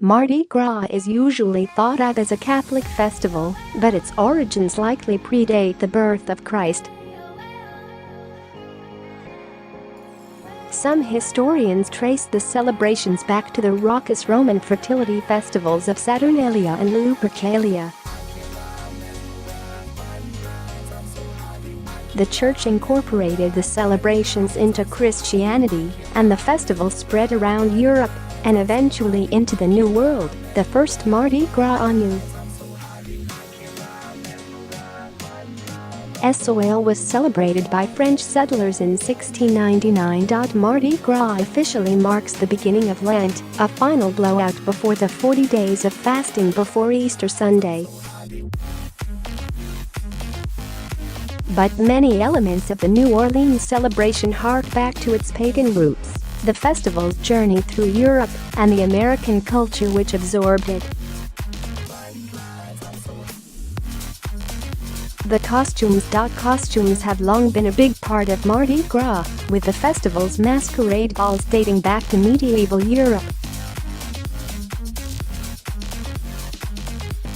Mardi Gras is usually thought of as a Catholic festival, but its origins likely predate the birth of Christ. Some historians trace the celebrations back to the raucous Roman fertility festivals of Saturnalia and Lupercalia. The church incorporated the celebrations into Christianity, and the festival spread around Europe and eventually into the New World, the first Mardi Gras New Soil was celebrated by French settlers in 1699. Mardi Gras officially marks the beginning of Lent, a final blowout before the 40 days of fasting before Easter Sunday. But many elements of the New Orleans celebration hark back to its pagan roots, the festival's journey through Europe, and the American culture which absorbed it. The costumes have long been a big part of Mardi Gras, with the festival's masquerade balls dating back to medieval Europe.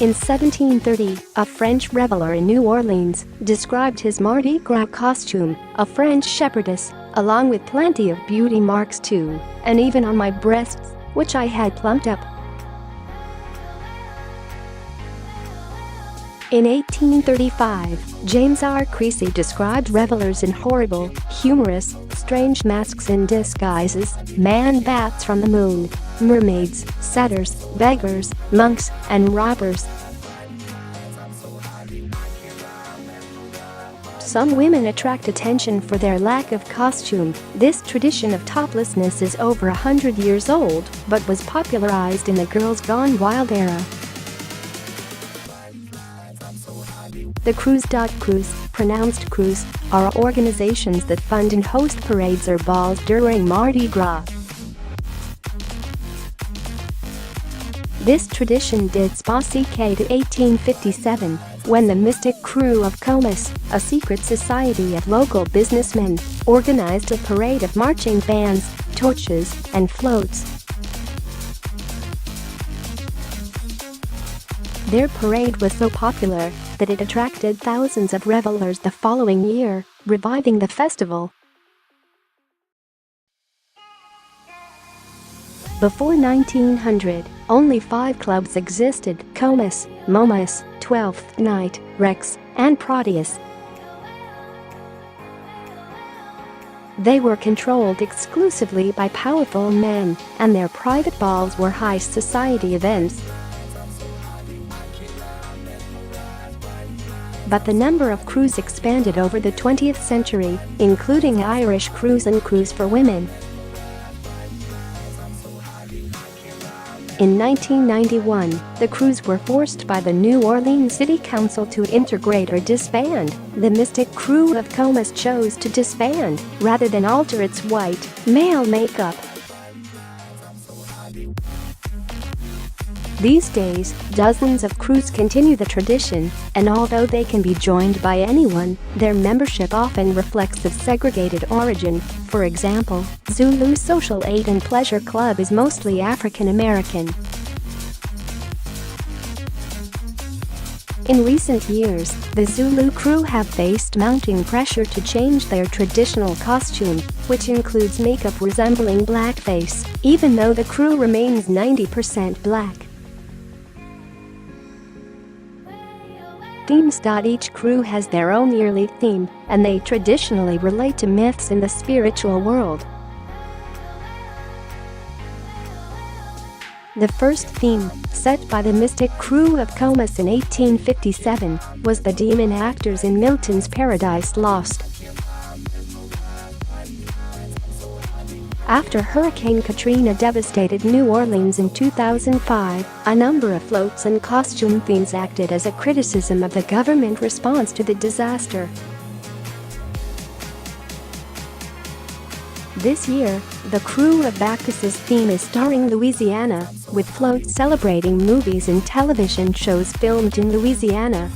In 1730, a French reveller in New Orleans described his Mardi Gras costume, a French shepherdess, along with plenty of beauty marks too, and even on my breasts, which I had plumped up. In 1835, James R. Creecy described revellers in horrible, humorous, strange masks and disguises: man-bats from the moon, mermaids, satyrs, beggars, monks, and robbers. Some women attract attention for their lack of costume. This tradition of toplessness is over 100 years old, but was popularized in the Girls Gone Wild era. The Krewes, pronounced Krewes, are organizations that fund and host parades or balls during Mardi Gras. This tradition dates back to 1857, when the mystic crew of Krewes, a secret society of local businessmen, organized a parade of marching bands, torches, and floats. Their parade was so popular that it attracted thousands of revellers the following year, reviving the festival. Before 1900, only 5 clubs existed: Krewes, Momus, 12th Night, Rex, and Proteus. They were controlled exclusively by powerful men, and their private balls were high society events. But the number of crews expanded over the 20th century, including Irish crews and crews for women. In 1991, the crews were forced by the New Orleans City Council to integrate or disband. The mystic crew of Krewes chose to disband, rather than alter its white, male makeup. These days, dozens of crews continue the tradition, and although they can be joined by anyone, their membership often reflects a segregated origin. For example, Zulu Social Aid and Pleasure Club is mostly African American. In recent years, the Zulu crew have faced mounting pressure to change their traditional costume, which includes makeup resembling blackface, even though the crew remains 90% black. Themes. Each crew has their own yearly theme, and they traditionally relate to myths in the spiritual world. The first theme, set by the mystic crew of Krewes in 1857, was the demon actors in Milton's Paradise Lost. After Hurricane Katrina devastated New Orleans in 2005, a number of floats and costume themes acted as a criticism of the government response to the disaster. This year, the crew of Bacchus's theme is starring Louisiana, with floats celebrating movies and television shows filmed in Louisiana.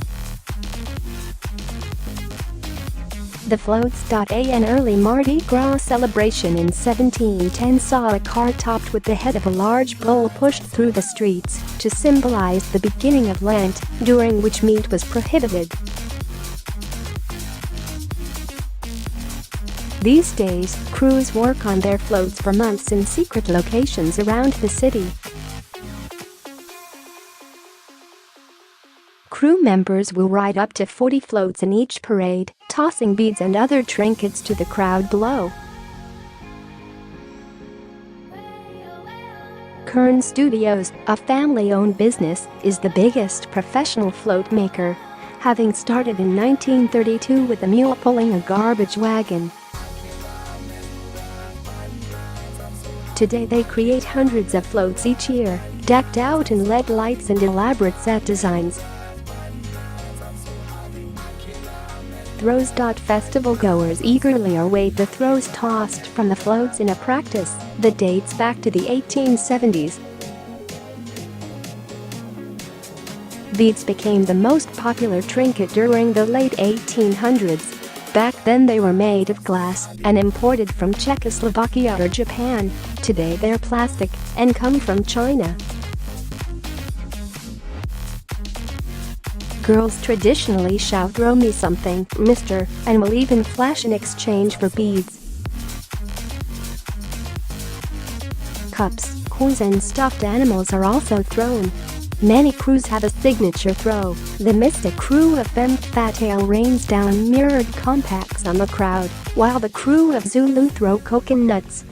The floats. An early Mardi Gras celebration in 1710 saw a car topped with the head of a large bull pushed through the streets to symbolize the beginning of Lent, during which meat was prohibited. These days, crews work on their floats for months in secret locations around the city. Crew members will ride up to 40 floats in each parade, tossing beads and other trinkets to the crowd below. Kern Studios, a family-owned business, is the biggest professional float maker, having started in 1932 with a mule pulling a garbage wagon. Today they create hundreds of floats each year, decked out in LED lights and elaborate set designs. Throws. Festival goers eagerly await the throws tossed from the floats in a practice that dates back to the 1870s. Beads became the most popular trinket during the late 1800s. Back then they were made of glass and imported from Czechoslovakia or Japan. Today they're plastic and come from China. Girls traditionally shout "Throw me something, mister," and will even flash in exchange for beads. Cups, coins and stuffed animals are also thrown. Many crews have a signature throw. The Mystic crew of femme fatale rains down mirrored compacts on the crowd, while the crew of Zulu throw coconuts.